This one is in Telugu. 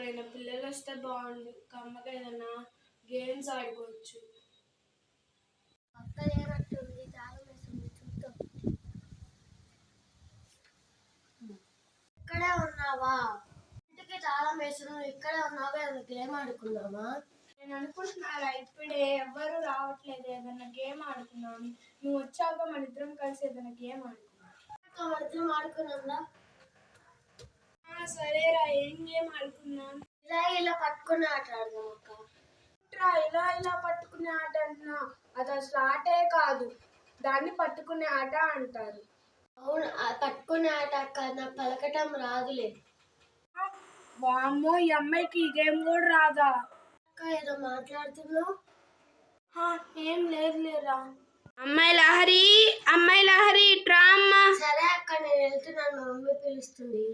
ఎవరైనా పిల్లలు వస్తే బాగుండు. కమ్మగా ఏదైనా గేమ్స్ ఆడుకోవచ్చు. అక్క లేనట్టుంది, తాళం వేస్తుంది, చూద్దాం. ఇక్కడే ఉన్నావా? ఇంటికి తాళం వేస్తున్నావు, ఇక్కడే ఉన్నావా? గేమ్ ఆడుకుందామా? నేను అనుకుంటున్నారా ఇప్పుడే ఎవరు రావట్లేదు, ఏదైనా గేమ్ ఆడుకున్నాను. నువ్వు వచ్చాక మన ఇద్దరం కలిసి ఏదైనా గేమ్ ఆడుకున్నాం. మన ఇద్దరం ఆడుకున్నాంరా. సరేరా, ఏం గేమ్ ఆడుకున్నాం? ఇలా ఇలా పట్టుకునే ఆట ఆడదాం అక్క. ఇలా ఇలా పట్టుకునే ఆట అంటున్నా, అది అసలు ఆటే కాదు, దాన్ని పట్టుకునే ఆట అంటారు. అవును, పట్టుకునే ఆట అక్క, నాకు పలకటం రాదులే. వామ్మో, ఈ అమ్మాయికి ఈ గేమ్ కూడా రాదా? అక్క ఏదో మాట్లాడుతున్నావు? ఏం లేదు లేరా. అమ్మాయి లహరి, అమ్మాయి లహరి, ఇట్రా అమ్మా. సరే అక్క, నేను వెళ్తున్నాను, మా మమ్మీ పిలుస్తుంది.